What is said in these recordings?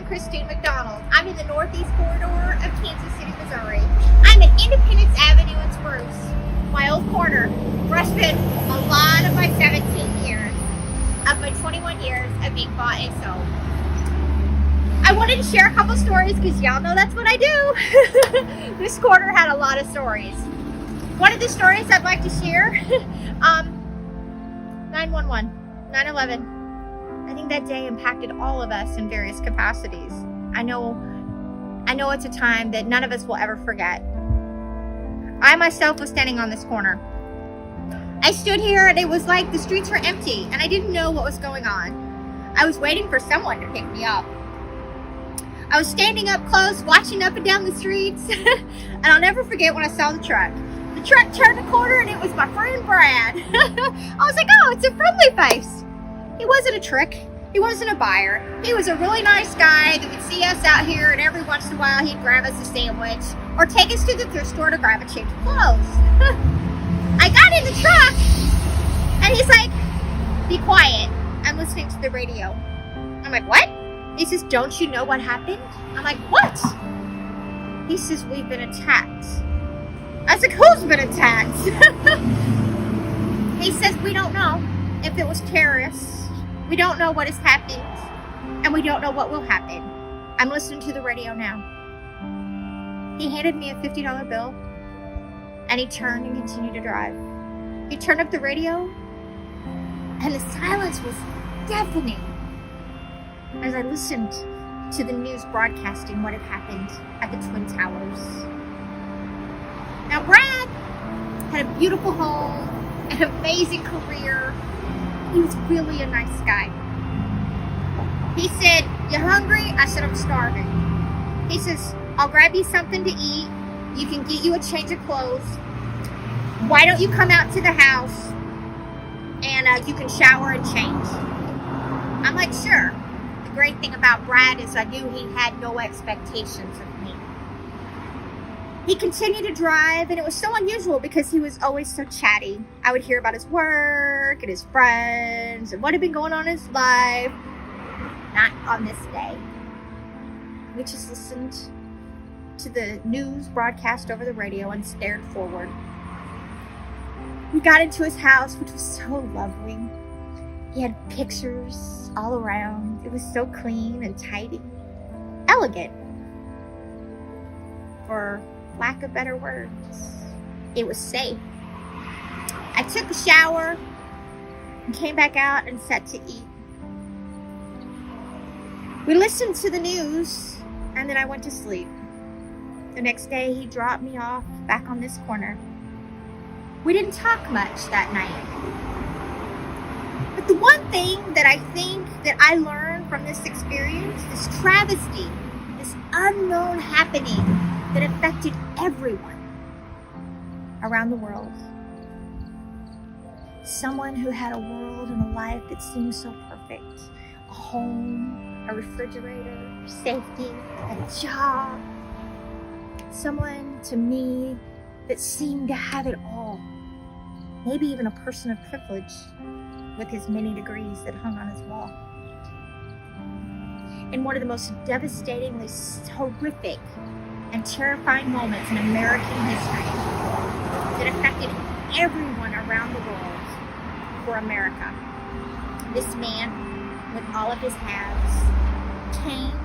Christine McDonald. I'm in the northeast corridor of Kansas City, Missouri. I'm at Independence Avenue in Spruce, my old corner, where I spent a lot of my 17 years of my 21 years of being bought and sold. I wanted to share a couple stories because y'all know that's what I do. This corner had a lot of stories. One of the stories I'd like to share, 9/11, 9/11. I think that day impacted all of us in various capacities. I know it's a time that none of us will ever forget. I myself was standing on this corner. I stood here and it was like the streets were empty and I didn't know what was going on. I was waiting for someone to pick me up. I was standing up close, watching up and down the streets, and I'll never forget when I saw the truck. The truck turned the corner and it was my friend Brad. I was like, oh, it's a friendly face. He wasn't a trick. He wasn't a buyer. He was a really nice guy that would see us out here, and every once in a while he'd grab us a sandwich or take us to the thrift store to grab a change of clothes. I got in the truck and he's like, be quiet. I'm listening to the radio. I'm like, what? He says, don't you know what happened? I'm like, what? He says, we've been attacked. I was like, who's been attacked? He says, we don't know if it was terrorists. We don't know what has happened, and we don't know what will happen. I'm listening to the radio now. He handed me a $50 bill, and he turned and continued to drive. He turned up the radio, and the silence was deafening as I listened to the news broadcasting what had happened at the Twin Towers. Now, Brad had a beautiful home, an amazing career. He was really a nice guy. He said, you hungry? I said, I'm starving. He says, I'll grab you something to eat. You can get you a change of clothes. Why don't you come out to the house and you can shower and change? I'm like, sure. The great thing about Brad is I knew he had no expectations of me. He continued to drive, and it was so unusual because he was always so chatty. I would hear about his work and his friends and what had been going on in his life. Not on this day. We just listened to the news broadcast over the radio and stared forward. We got into his house, which was so lovely. He had pictures all around. It was so clean and tidy. Elegant. For lack of better words. It was safe. I took a shower and came back out and sat to eat. We listened to the news and then I went to sleep. The next day he dropped me off back on this corner. We didn't talk much that night. But the one thing that I think that I learned from this experience, this travesty, this unknown happening that affected everyone around the world. Someone who had a world and a life that seemed so perfect. A home, a refrigerator, safety, a job. Someone to me that seemed to have it all. Maybe even a person of privilege with his many degrees that hung on his wall. In one of the most devastatingly horrific and terrifying moments in American history that affected everyone around the world for America. This man, with all of his haves, came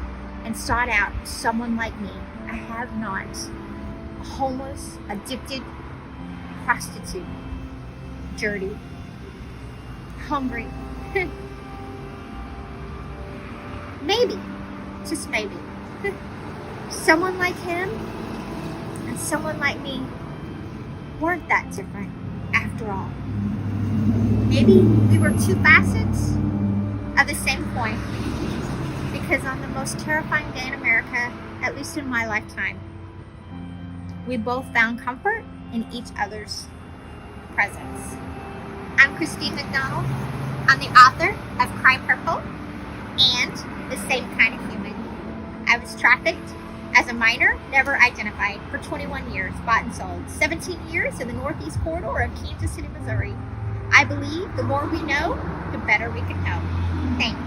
and sought out someone like me, a have-not, a homeless, addicted, prostitute, dirty, hungry. Maybe, just maybe, someone like him and someone like me weren't that different after all. Maybe we were two facets of the same coin, because on the most terrifying day in America, at least in my lifetime, we both found comfort in each other's presence. I'm Christine McDonald. I'm the author of Cry Purple and The Same Kind of Human. I was trafficked as a minor, never identified, for 21 years, bought and sold. 17 years in the northeast corridor of Kansas City, Missouri. I believe the more we know, the better we can know. Thanks.